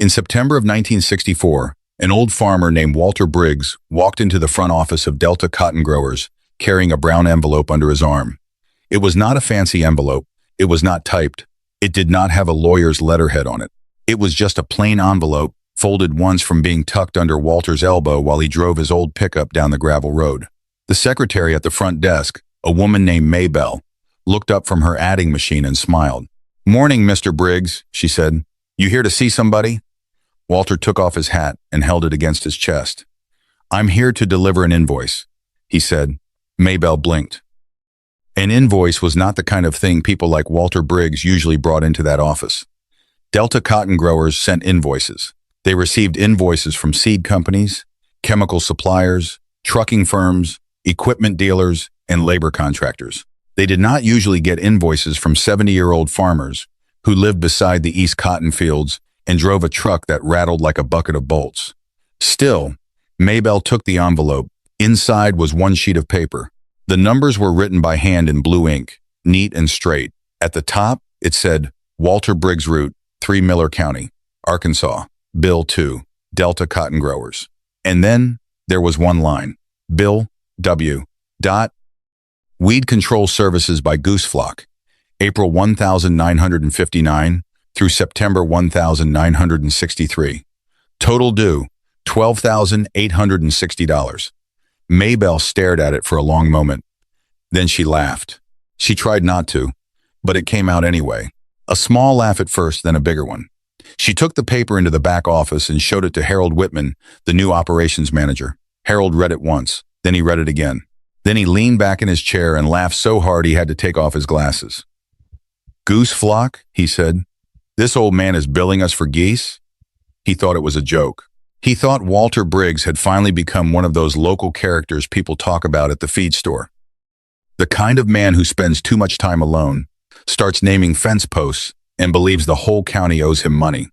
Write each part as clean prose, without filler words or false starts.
In September of 1964, an old farmer named Walter Briggs walked into the front office of Delta Cotton Growers, carrying a brown envelope under his arm. It was not a fancy envelope. It was not typed. It did not have a lawyer's letterhead on it. It was just a plain envelope, folded once from being tucked under Walter's elbow while he drove his old pickup down the gravel road. The secretary at the front desk, a woman named Maybelle, looked up from her adding machine and smiled. "Morning, Mr. Briggs," she said. "You here to see somebody?" Walter took off his hat and held it against his chest. "I'm here to deliver an invoice," he said. Maybelle blinked. An invoice was not the kind of thing people like Walter Briggs usually brought into that office. Delta Cotton Growers sent invoices. They received invoices from seed companies, chemical suppliers, trucking firms, equipment dealers, and labor contractors. They did not usually get invoices from 70-year-old farmers who lived beside the East cotton fields and drove a truck that rattled like a bucket of bolts. Still, Maybelle took the envelope. Inside was one sheet of paper. The numbers were written by hand in blue ink, neat and straight. At the top, it said, Walter Briggs Route, 3 Miller County, Arkansas, Bill 2, Delta Cotton Growers. And then there was one line, Bill W. Weed Control Services by Goose Flock, April 1959 through September 1963. Total due, $12,860. Maybelle stared at it for a long moment. Then she laughed. She tried not to, but it came out anyway. A small laugh at first, then a bigger one. She took the paper into the back office and showed it to Harold Whitman, the new operations manager. Harold read it once, then he read it again. Then he leaned back in his chair and laughed so hard he had to take off his glasses. "Goose Flock," he said. "This old man is billing us for geese?" He thought it was a joke. He thought Walter Briggs had finally become one of those local characters people talk about at the feed store. The kind of man who spends too much time alone, starts naming fence posts, and believes the whole county owes him money.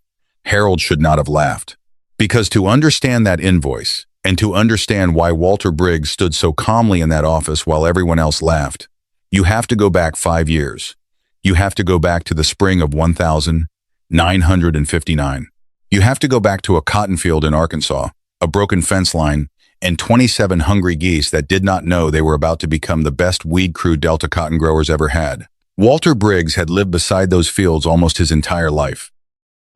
Harold should not have laughed. Because to understand that invoice, and to understand why Walter Briggs stood so calmly in that office while everyone else laughed, you have to go back 5 years. You have to go back to the spring of 1959. You have to go back to a cotton field in Arkansas, a broken fence line, and 27 hungry geese that did not know they were about to become the best weed crew Delta Cotton Growers ever had. Walter Briggs had lived beside those fields almost his entire life.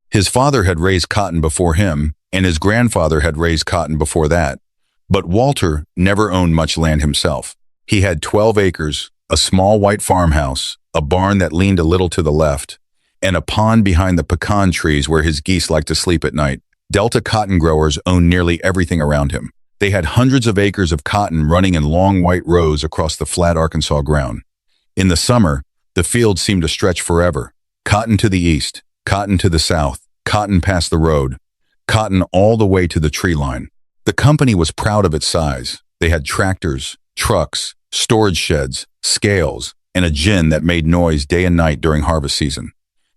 His father had raised cotton before him, and his grandfather had raised cotton before that. But Walter never owned much land himself. He had 12 acres, a small white farmhouse, a barn that leaned a little to the left, and a pond behind the pecan trees where his geese liked to sleep at night. Delta Cotton Growers owned nearly everything around him. They had hundreds of acres of cotton running in long white rows across the flat Arkansas ground. In the summer, the fields seemed to stretch forever. Cotton to the east, cotton to the south, cotton past the road, cotton all the way to the tree line. The company was proud of its size. They had tractors, trucks, storage sheds, scales, and a gin that made noise day and night during harvest season.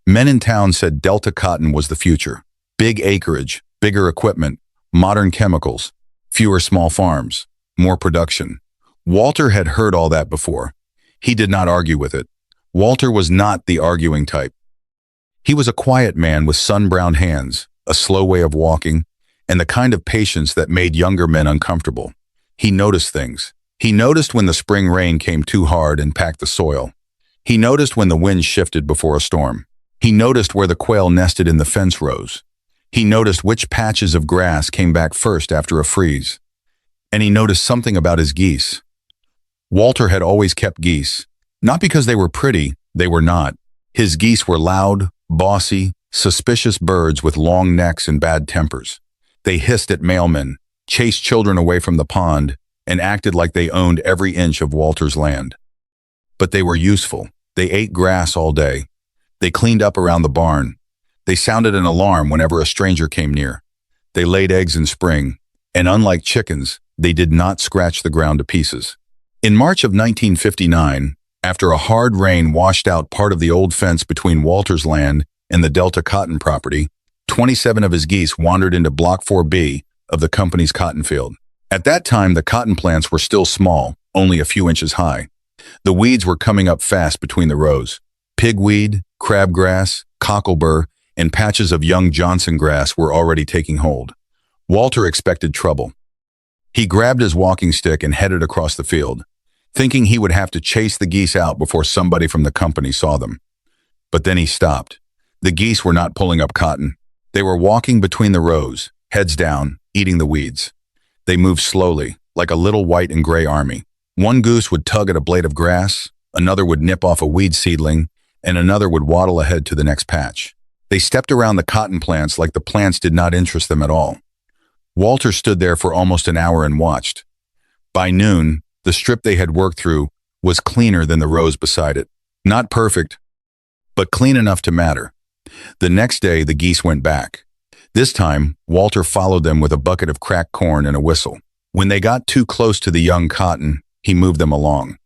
Men in town said Delta Cotton was the future. Big acreage, bigger equipment, modern chemicals, fewer small farms, more production. Walter had heard all that before. He did not argue with it. Walter was not the arguing type. He was a quiet man with sun-browned hands, a slow way of walking, and the kind of patience that made younger men uncomfortable. He noticed things. He noticed when the spring rain came too hard and packed the soil. He noticed when the wind shifted before a storm. He noticed where the quail nested in the fence rows. He noticed which patches of grass came back first after a freeze. And he noticed something about his geese. Walter had always kept geese. Not because they were pretty, they were not. His geese were loud, bossy, suspicious birds with long necks and bad tempers. They hissed at mailmen, chased children away from the pond, and acted like they owned every inch of Walter's land. But they were useful. They ate grass all day. They cleaned up around the barn. They sounded an alarm whenever a stranger came near. They laid eggs in spring, and unlike chickens, they did not scratch the ground to pieces. In March of 1959, after a hard rain washed out part of the old fence between Walter's land and the Delta Cotton property, 27 of his geese wandered into Block 4B of the company's cotton field. At that time, the cotton plants were still small, only a few inches high. The weeds were coming up fast between the rows. Pigweed, crabgrass, cocklebur, and patches of young Johnson grass were already taking hold. Walter expected trouble. He grabbed his walking stick and headed across the field, thinking he would have to chase the geese out before somebody from the company saw them. But then he stopped. The geese were not pulling up cotton. They were walking between the rows, heads down, eating the weeds. They moved slowly, like a little white and gray army. One goose would tug at a blade of grass, another would nip off a weed seedling, and another would waddle ahead to the next patch. They stepped around the cotton plants like the plants did not interest them at all. Walter stood there for almost an hour and watched. By noon, the strip they had worked through was cleaner than the rows beside it. Not perfect, but clean enough to matter. The next day, the geese went back. This time, Walter followed them with a bucket of cracked corn and a whistle. When they got too close to the young cotton, he moved them along.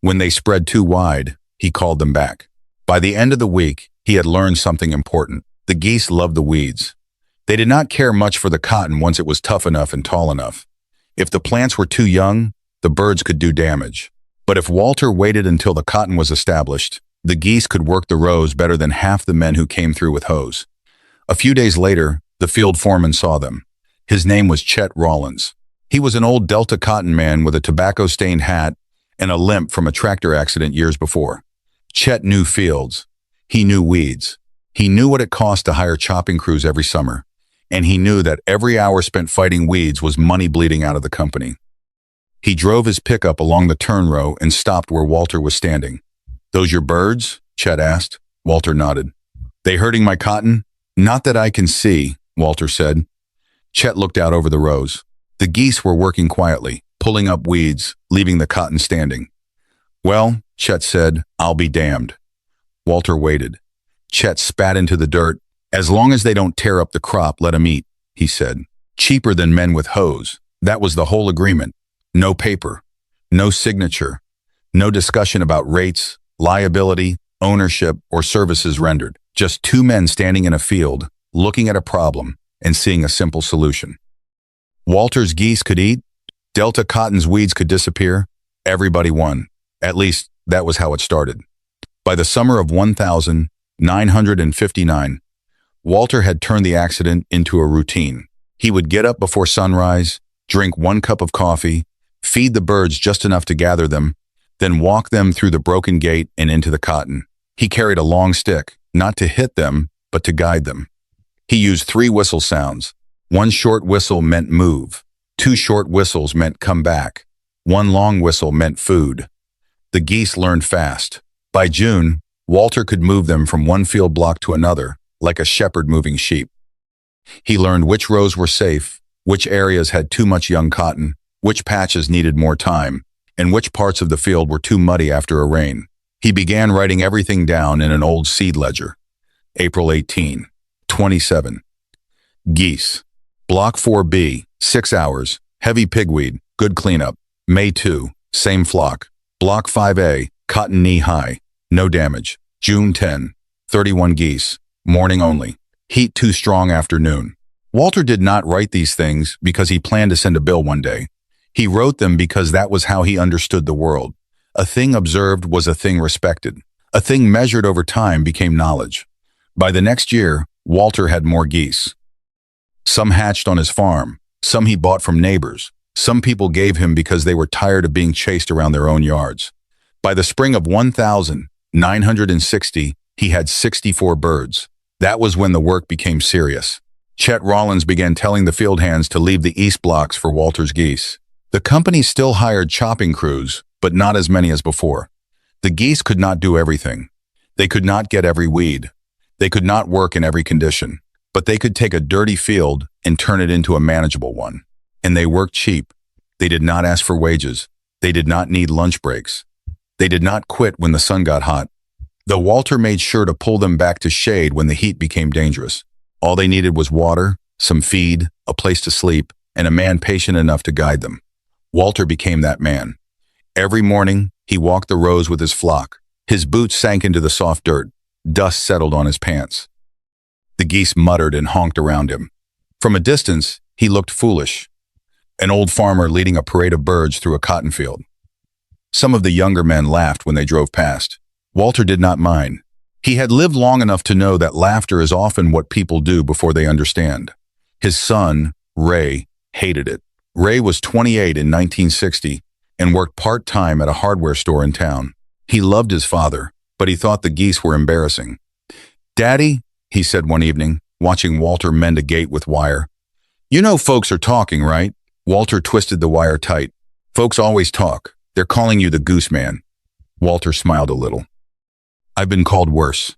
When they spread too wide, he called them back. By the end of the week, he had learned something important. The geese loved the weeds. They did not care much for the cotton once it was tough enough and tall enough. If the plants were too young, the birds could do damage. But if Walter waited until the cotton was established, the geese could work the rows better than half the men who came through with hoes. A few days later, the field foreman saw them. His name was Chet Rollins. He was an old Delta cotton man with a tobacco-stained hat and a limp from a tractor accident years before. Chet knew fields. He knew weeds. He knew what it cost to hire chopping crews every summer. And he knew that every hour spent fighting weeds was money bleeding out of the company. He drove his pickup along the turn row and stopped where Walter was standing. "Those your birds?" Chet asked. Walter nodded. "They hurting my cotton?" "Not that I can see," Walter said. Chet looked out over the rows. The geese were working quietly, pulling up weeds, leaving the cotton standing. "Well," Chet said, "I'll be damned." Walter waited. Chet spat into the dirt. "As long as they don't tear up the crop, let 'em eat," he said. Cheaper than men with hoes. That was the whole agreement. No paper. No signature. No discussion about rates, liability, ownership, or services rendered. Just two men standing in a field, looking at a problem, and seeing a simple solution. Walter's geese could eat. Delta cotton's weeds could disappear. Everybody won. At least, that was how it started. By the summer of 1959, Walter had turned the accident into a routine. He would get up before sunrise, drink 1 cup of coffee, feed the birds just enough to gather them, then walk them through the broken gate and into the cotton. He carried a long stick, not to hit them, but to guide them. He used 3 whistle sounds. 1 short whistle meant move. 2 short whistles meant come back. 1 long whistle meant food. The geese learned fast. By June, Walter could move them from one field block to another, like a shepherd moving sheep. He learned which rows were safe, which areas had too much young cotton, which patches needed more time, and which parts of the field were too muddy after a rain. He began writing everything down in an old seed ledger. April 18, 27. Geese. Block 4B, 6 hours, heavy pigweed, good cleanup. May 2, same flock. Block 5A, cotton knee-high, no damage. June 10, 31 geese, morning only. Heat too strong afternoon. Walter did not write these things because he planned to send a bill one day. He wrote them because that was how he understood the world. A thing observed was a thing respected. A thing measured over time became knowledge. By the next year, Walter had more geese. Some hatched on his farm. Some he bought from neighbors. Some people gave him because they were tired of being chased around their own yards. By the spring of 1960, he had 64 birds. That was when the work became serious. Chet Rollins began telling the field hands to leave the east blocks for Walter's geese. The company still hired chopping crews, but not as many as before. The geese could not do everything. They could not get every weed. They could not work in every condition. But they could take a dirty field and turn it into a manageable one. And they worked cheap. They did not ask for wages. They did not need lunch breaks. They did not quit when the sun got hot. Though Walter made sure to pull them back to shade when the heat became dangerous. All they needed was water, some feed, a place to sleep, and a man patient enough to guide them. Walter became that man. Every morning, he walked the rows with his flock. His boots sank into the soft dirt. Dust settled on his pants. The geese muttered and honked around him. From a distance, he looked foolish. An old farmer leading a parade of birds through a cotton field. Some of the younger men laughed when they drove past. Walter did not mind. He had lived long enough to know that laughter is often what people do before they understand. His son, Ray, hated it. Ray was 28 in 1960 and worked part-time at a hardware store in town. He loved his father, but he thought the geese were embarrassing. "Daddy," he said one evening, watching Walter mend a gate with wire. "You know folks are talking, right?" Walter twisted the wire tight. "Folks always talk. They're calling you the goose man." Walter smiled a little. "I've been called worse."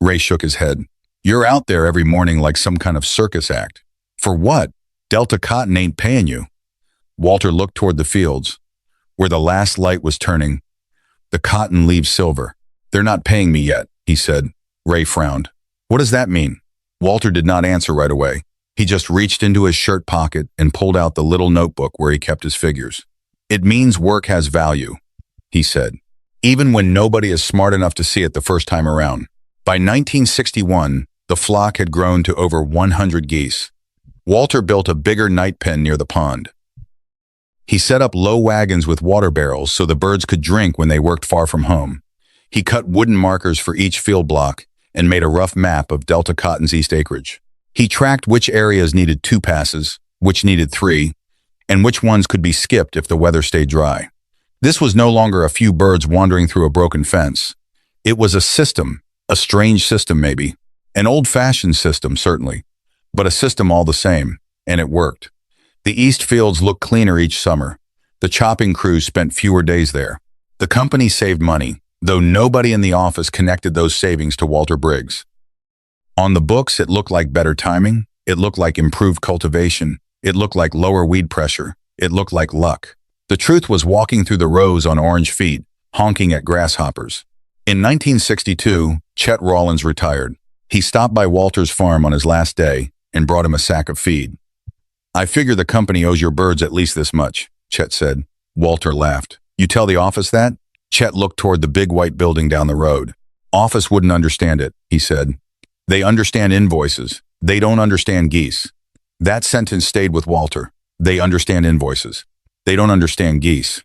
Ray shook his head. "You're out there every morning like some kind of circus act. For what? Delta Cotton ain't paying you." Walter looked toward the fields, where the last light was turning. "The cotton leaves silver. They're not paying me yet," he said. Ray frowned. "What does that mean?" Walter did not answer right away. He just reached into his shirt pocket and pulled out the little notebook where he kept his figures. "It means work has value," he said, "even when nobody is smart enough to see it the first time around." By 1961, the flock had grown to over 100 geese. Walter built a bigger night pen near the pond. He set up low wagons with water barrels so the birds could drink when they worked far from home. He cut wooden markers for each field block and made a rough map of Delta Cotton's east acreage. He tracked which areas needed 2 passes, which needed 3, and which ones could be skipped if the weather stayed dry. This was no longer a few birds wandering through a broken fence. It was a system, a strange system maybe, an old-fashioned system certainly, but a system all the same, and it worked. The east fields looked cleaner each summer. The chopping crews spent fewer days there. The company saved money, though nobody in the office connected those savings to Walter Briggs. On the books, it looked like better timing. It looked like improved cultivation. It looked like lower weed pressure. It looked like luck. The truth was walking through the rows on orange feet, honking at grasshoppers. In 1962, Chet Rollins retired. He stopped by Walter's farm on his last day and brought him a sack of feed. "I figure the company owes your birds at least this much," Chet said. Walter laughed. "You tell the office that?" Chet looked toward the big white building down the road. "Office wouldn't understand it," he said. "They understand invoices. They don't understand geese." That sentence stayed with Walter. They understand invoices. They don't understand geese.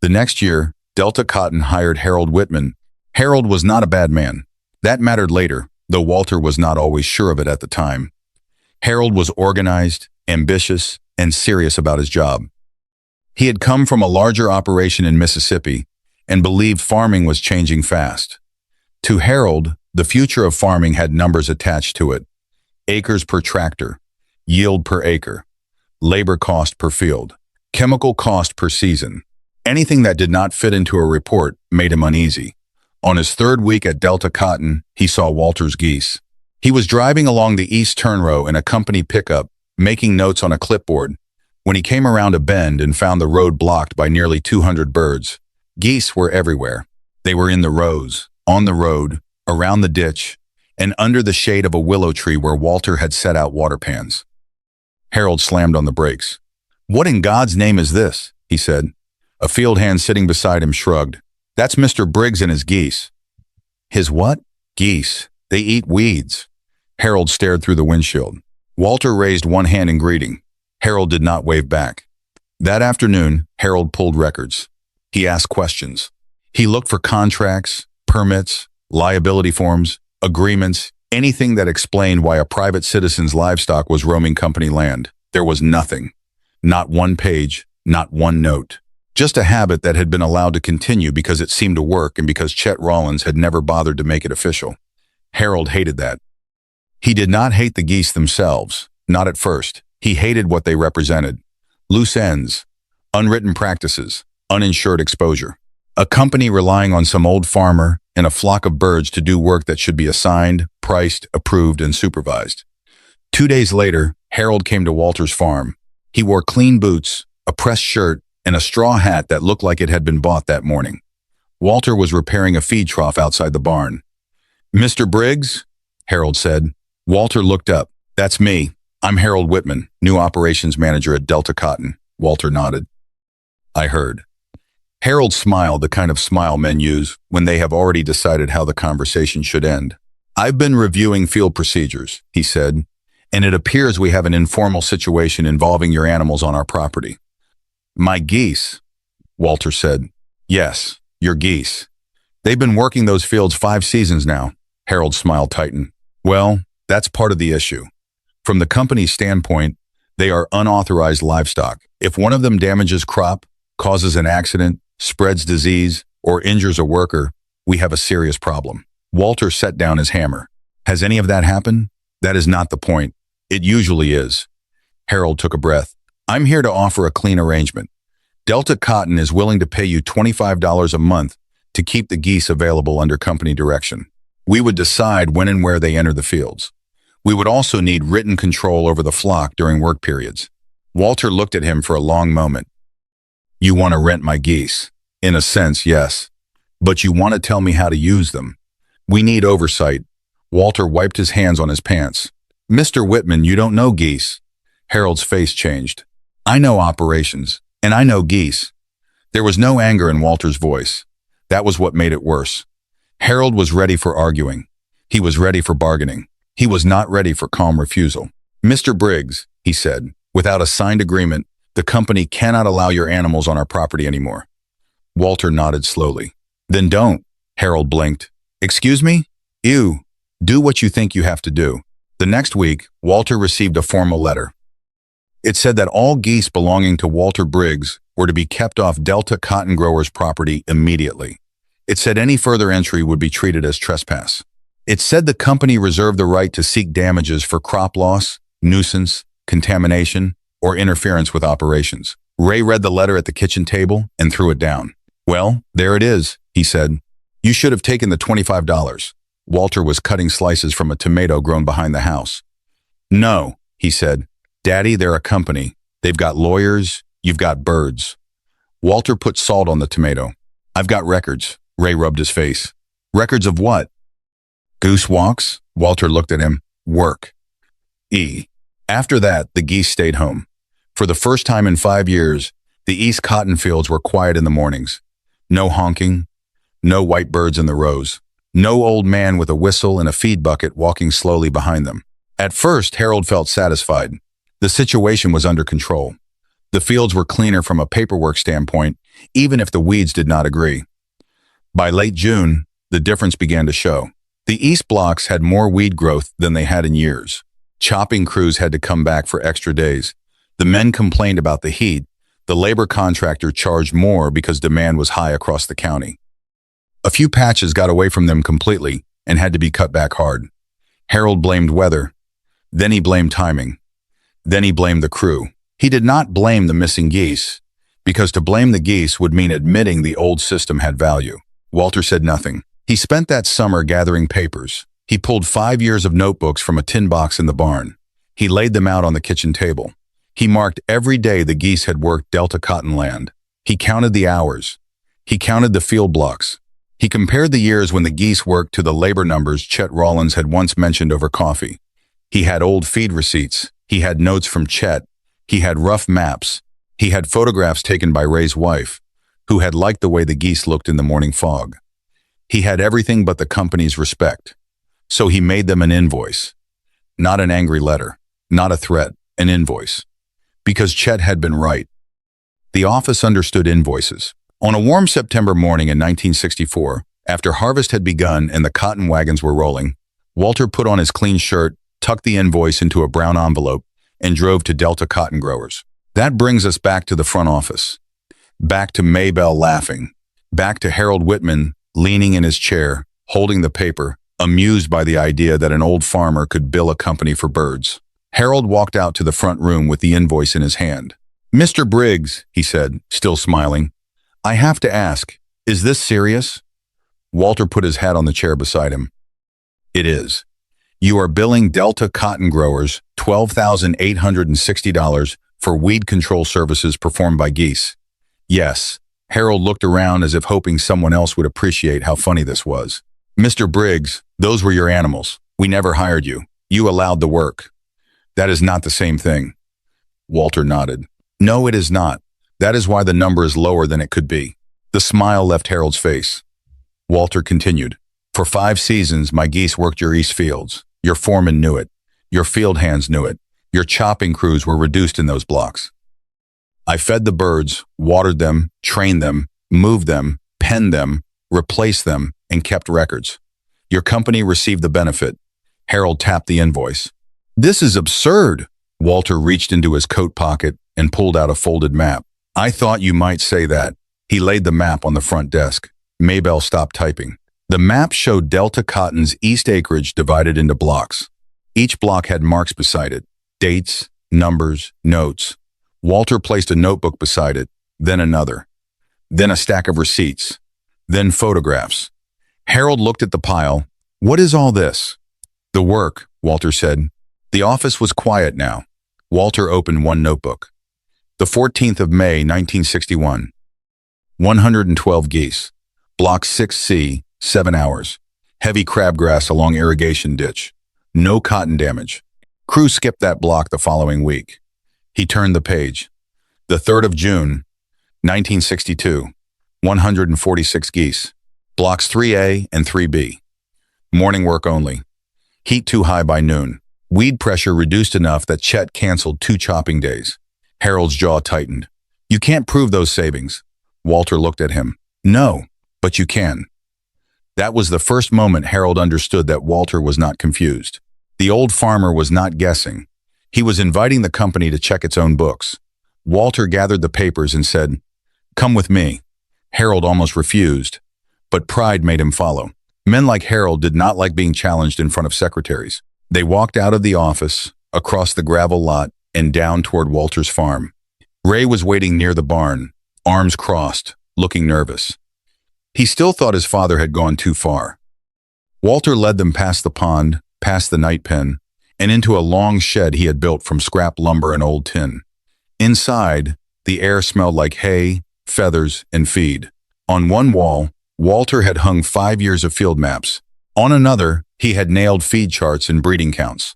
The next year, Delta Cotton hired Harold Whitman. Harold was not a bad man. That mattered later, though Walter was not always sure of it at the time. Harold was organized, ambitious, and serious about his job. He had come from a larger operation in Mississippi and believed farming was changing fast. To Harold, the future of farming had numbers attached to it: acres per tractor, yield per acre, labor cost per field, chemical cost per season. Anything that did not fit into a report made him uneasy. On his 3rd week at Delta Cotton, he saw Walter's geese. He was driving along the east turn row in a company pickup, making notes on a clipboard, when he came around a bend and found the road blocked by nearly 200 birds. Geese were everywhere. They were in the rows, on the road, around the ditch, and under the shade of a willow tree where Walter had set out water pans. Harold slammed on the brakes. "What in God's name is this?" he said. A field hand sitting beside him shrugged. "That's Mr. Briggs and his geese." "His what?" "Geese. They eat weeds." Harold stared through the windshield. Walter raised one hand in greeting. Harold did not wave back. That afternoon, Harold pulled records. He asked questions. He looked for contracts, permits, liability forms, agreements, anything that explained why a private citizen's livestock was roaming company land. There was nothing. Not one page, not one note. Just a habit that had been allowed to continue because it seemed to work and because Chet Rollins had never bothered to make it official. Harold hated that. He did not hate the geese themselves, not at first. He hated what they represented: loose ends, unwritten practices, uninsured exposure. A company relying on some old farmer and a flock of birds to do work that should be assigned, priced, approved, and supervised. 2 days later, Harold came to Walter's farm. He wore clean boots, a pressed shirt, and a straw hat that looked like it had been bought that morning. Walter was repairing a feed trough outside the barn. "Mr. Briggs?" Harold said. Walter looked up. "That's me. I'm Harold Whitman, new operations manager at Delta Cotton." Walter nodded. "I heard." Harold smiled, the kind of smile men use when they have already decided how the conversation should end. "I've been reviewing field procedures," he said, "and it appears we have an informal situation involving your animals on our property." "My geese," Walter said. "Yes, your geese. They've been working those fields 5 seasons now." Harold's smile tightened. Well, that's part of the issue. From the company's standpoint, they are unauthorized livestock. If one of them damages crop, causes an accident, spreads disease, or injures a worker, we have a serious problem. Walter set down his hammer. Has any of that happened? That is not the point. It usually is. Harold took a breath. I'm here to offer a clean arrangement. Delta Cotton is willing to pay you $25 a month to keep the geese available under company direction. We would decide when and where they enter the fields. We would also need written control over the flock during work periods. Walter looked at him for a long moment. You want to rent my geese? In a sense, yes. But you want to tell me how to use them. We need oversight. Walter wiped his hands on his pants. Mr. Whitman, you don't know geese. Harold's face changed. I know operations, and I know geese. There was no anger in Walter's voice. That was what made it worse. Harold was ready for arguing. He was ready for bargaining. He was not ready for calm refusal. Mr. Briggs, he said, without a signed agreement, the company cannot allow your animals on our property anymore. Walter nodded slowly. Then don't. Harold blinked. Excuse me? You. Do what you think you have to do. The next week, Walter received a formal letter. It said that all geese belonging to Walter Briggs were to be kept off Delta Cotton Growers' property immediately. It said any further entry would be treated as trespass. It said the company reserved the right to seek damages for crop loss, nuisance, contamination, or interference with operations. Ray read the letter at the kitchen table and threw it down. Well, there it is, he said. You should have taken the $25. Walter was cutting slices from a tomato grown behind the house. No, he said. Daddy, they're a company. They've got lawyers. You've got birds. Walter put salt on the tomato. I've got records. Ray rubbed his face. Records of what? Goose walks? Walter looked at him. Work. After that, the geese stayed home. For the first time in 5 years, the East cotton fields were quiet in the mornings. No honking, no white birds in the rows, no old man with a whistle and a feed bucket walking slowly behind them. At first, Harold felt satisfied. The situation was under control. The fields were cleaner from a paperwork standpoint, even if the weeds did not agree. By late June, the difference began to show. The East blocks had more weed growth than they had in years. Chopping crews had to come back for extra days. The men complained about the heat. The labor contractor charged more because demand was high across the county. A few patches got away from them completely and had to be cut back hard. Harold blamed weather. Then he blamed timing. Then he blamed the crew. He did not blame the missing geese, because to blame the geese would mean admitting the old system had value. Walter said nothing. He spent that summer gathering papers. He pulled 5 years of notebooks from a tin box in the barn. He laid them out on the kitchen table. He marked every day the geese had worked Delta cotton land. He counted the hours. He counted the field blocks. He compared the years when the geese worked to the labor numbers Chet Rollins had once mentioned over coffee. He had old feed receipts. He had notes from Chet. He had rough maps. He had photographs taken by Ray's wife, who had liked the way the geese looked in the morning fog. He had everything but the company's respect. So he made them an invoice. Not an angry letter, not a threat, an invoice. Because Chet had been right. The office understood invoices. On a warm September morning in 1964, after harvest had begun and the cotton wagons were rolling, Walter put on his clean shirt, tucked the invoice into a brown envelope, and drove to Delta Cotton Growers. That brings us back to the front office. Back to Maybelle laughing. Back to Harold Whitman leaning in his chair, holding the paper, amused by the idea that an old farmer could bill a company for birds. Harold walked out to the front room with the invoice in his hand. Mr. Briggs, he said, still smiling, I have to ask, is this serious? Walter put his hat on the chair beside him. It is. You are billing Delta Cotton Growers $12,860 for weed control services performed by geese. Yes. Harold looked around as if hoping someone else would appreciate how funny this was. Mr. Briggs, those were your animals. We never hired you. You allowed the work. That is not the same thing. Walter nodded. No, it is not. That is why the number is lower than it could be. The smile left Harold's face. Walter continued. For 5 seasons, my geese worked your east fields. Your foreman knew it. Your field hands knew it. Your chopping crews were reduced in those blocks. I fed the birds, watered them, trained them, moved them, penned them, replaced them, and kept records. Your company received the benefit. Harold tapped the invoice. This is absurd. Walter reached into his coat pocket and pulled out a folded map. I thought you might say that. He laid the map on the front desk. Maybelle stopped typing. The map showed Delta Cotton's east acreage divided into blocks. Each block had marks beside it. Dates, numbers, notes. Walter placed a notebook beside it, then another. Then a stack of receipts. Then photographs. Harold looked at the pile. What is all this? The work, Walter said. The office was quiet now. Walter opened one notebook. The 14th of May, 1961. 112 geese. Block 6C, 7 hours. Heavy crabgrass along irrigation ditch. No cotton damage. Crew skipped that block the following week. He turned the page. The 3rd of June, 1962. 146 geese. Blocks 3A and 3B. Morning work only. Heat too high by noon. Weed pressure reduced enough that Chet canceled 2 chopping days. Harold's jaw tightened. You can't prove those savings. Walter looked at him. No, but you can. That was the first moment Harold understood that Walter was not confused. The old farmer was not guessing. He was inviting the company to check its own books. Walter gathered the papers and said, "Come with me." Harold almost refused, but pride made him follow. Men like Harold did not like being challenged in front of secretaries. They walked out of the office, across the gravel lot, and down toward Walter's farm. Ray was waiting near the barn, arms crossed, looking nervous. He still thought his father had gone too far. Walter led them past the pond, past the night pen, and into a long shed he had built from scrap lumber and old tin. Inside, the air smelled like hay, feathers, and feed. On one wall, Walter had hung 5 years of field maps. On another, he had nailed feed charts and breeding counts.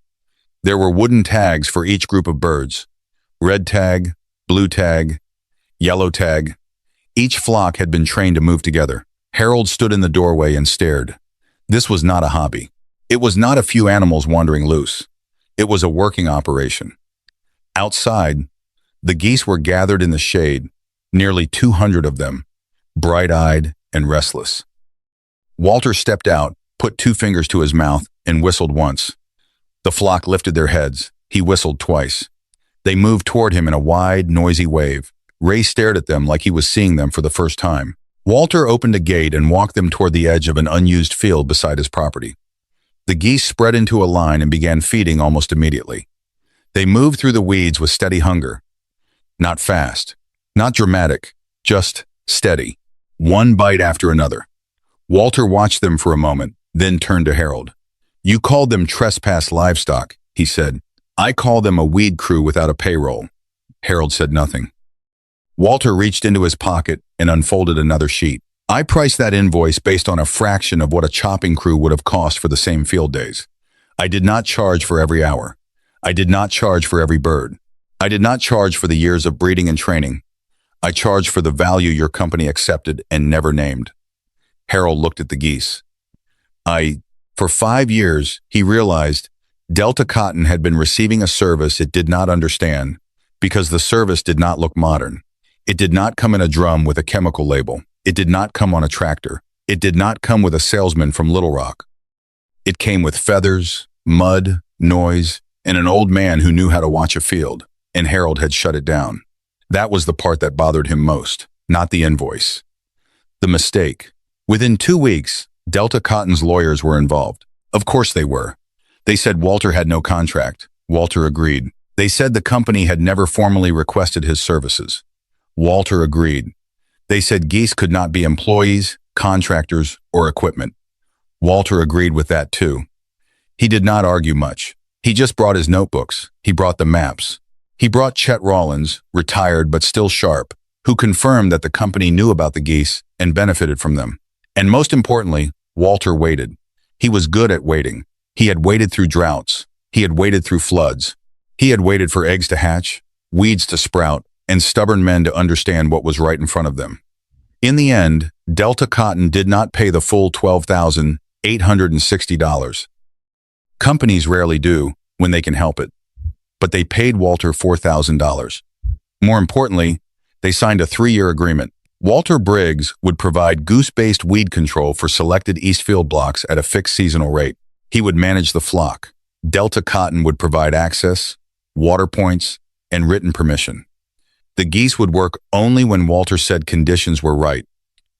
There were wooden tags for each group of birds. Red tag, blue tag, yellow tag. Each flock had been trained to move together. Harold stood in the doorway and stared. This was not a hobby. It was not a few animals wandering loose. It was a working operation. Outside, the geese were gathered in the shade, nearly 200 of them, bright-eyed and restless. Walter stepped out, put 2 fingers to his mouth, and whistled once. The flock lifted their heads. He whistled twice. They moved toward him in a wide, noisy wave. Ray stared at them like he was seeing them for the first time. Walter opened a gate and walked them toward the edge of an unused field beside his property. The geese spread into a line and began feeding almost immediately. They moved through the weeds with steady hunger. Not fast, not dramatic, just steady. One bite after another. Walter watched them for a moment, then turned to Harold. You called them trespass livestock, he said. I call them a weed crew without a payroll. Harold said nothing. Walter reached into his pocket and unfolded another sheet. I priced that invoice based on a fraction of what a chopping crew would have cost for the same field days. I did not charge for every hour. I did not charge for every bird. I did not charge for the years of breeding and training. I charged for the value your company accepted and never named. Harold looked at the geese. For 5 years, he realized Delta Cotton had been receiving a service it did not understand because the service did not look modern. It did not come in a drum with a chemical label. It did not come on a tractor. It did not come with a salesman from Little Rock. It came with feathers, mud, noise, and an old man who knew how to watch a field, and Harold had shut it down. That was the part that bothered him most, not the invoice. The mistake. Within 2 weeks, Delta Cotton's lawyers were involved. Of course they were. They said Walter had no contract. Walter agreed. They said the company had never formally requested his services. Walter agreed. They said geese could not be employees, contractors, or equipment. Walter agreed with that too. He did not argue much. He just brought his notebooks. He brought the maps. He brought Chet Rollins, retired but still sharp, who confirmed that the company knew about the geese and benefited from them. And most importantly, Walter waited. He was good at waiting. He had waited through droughts. He had waited through floods. He had waited for eggs to hatch, weeds to sprout, and stubborn men to understand what was right in front of them. In the end, Delta Cotton did not pay the full $12,860. Companies rarely do when they can help it. But they paid Walter $4,000. More importantly, they signed a 3-year agreement. Walter Briggs would provide goose-based weed control for selected Eastfield blocks at a fixed seasonal rate. He would manage the flock. Delta Cotton would provide access, water points, and written permission. The geese would work only when Walter said conditions were right.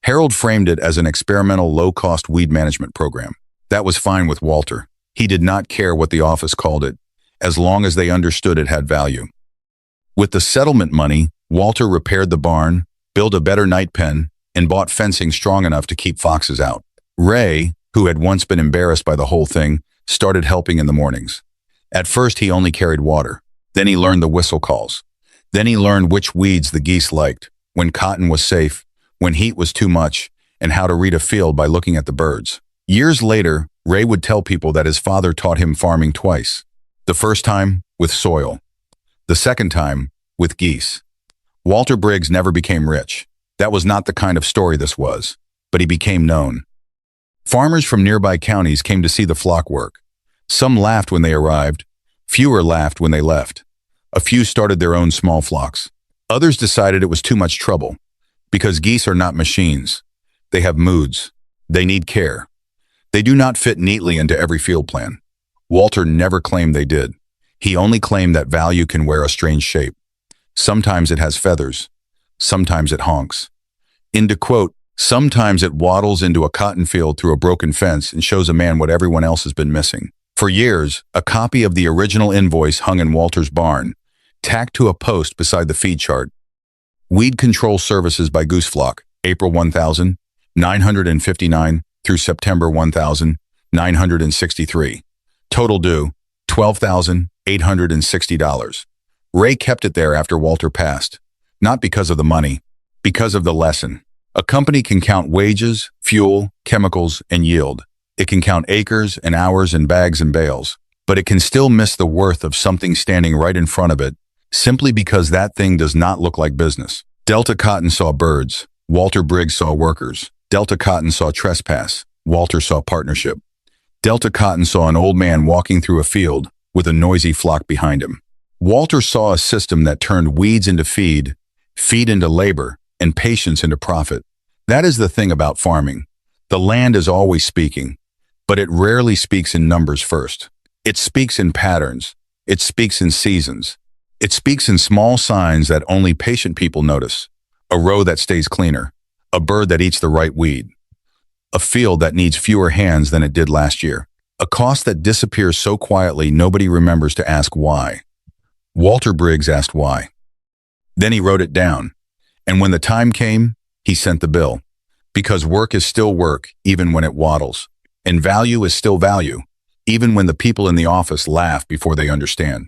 Harold framed it as an experimental low-cost weed management program. That was fine with Walter. He did not care what the office called it, as long as they understood it had value. With the settlement money, Walter repaired the barn, built a better night pen, and bought fencing strong enough to keep foxes out. Ray, who had once been embarrassed by the whole thing, started helping in the mornings. At first, he only carried water. Then he learned the whistle calls. Then he learned which weeds the geese liked, when cotton was safe, when heat was too much, and how to read a field by looking at the birds. Years later, Ray would tell people that his father taught him farming twice. The first time, with soil. The second time, with geese. Walter Briggs never became rich. That was not the kind of story this was, but he became known. Farmers from nearby counties came to see the flock work. Some laughed when they arrived. Fewer laughed when they left. A few started their own small flocks. Others decided it was too much trouble, because geese are not machines. They have moods. They need care. They do not fit neatly into every field plan. Walter never claimed they did. He only claimed that value can wear a strange shape. Sometimes it has feathers. Sometimes it honks. To quote, sometimes it waddles into a cotton field through a broken fence and shows a man what everyone else has been missing. For years, a copy of the original invoice hung in Walter's barn, tacked to a post beside the feed chart. Weed Control Services by Goose Flock, April 1959 through September 1963. Total due, $12,860. Ray kept it there after Walter passed, not because of the money, because of the lesson. A company can count wages, fuel, chemicals, and yield. It can count acres and hours and bags and bales, but it can still miss the worth of something standing right in front of it, simply because that thing does not look like business. Delta Cotton saw birds. Walter Briggs saw workers. Delta Cotton saw trespass. Walter saw partnership. Delta Cotton saw an old man walking through a field with a noisy flock behind him. Walter saw a system that turned weeds into feed, feed into labor, and patience into profit. That is the thing about farming. The land is always speaking, but it rarely speaks in numbers first. It speaks in patterns. It speaks in seasons. It speaks in small signs that only patient people notice. A row that stays cleaner. A bird that eats the right weed. A field that needs fewer hands than it did last year. A cost that disappears so quietly nobody remembers to ask why. Walter Briggs asked why. Then he wrote it down. And when the time came, he sent the bill. Because work is still work, even when it waddles. And value is still value, even when the people in the office laugh before they understand.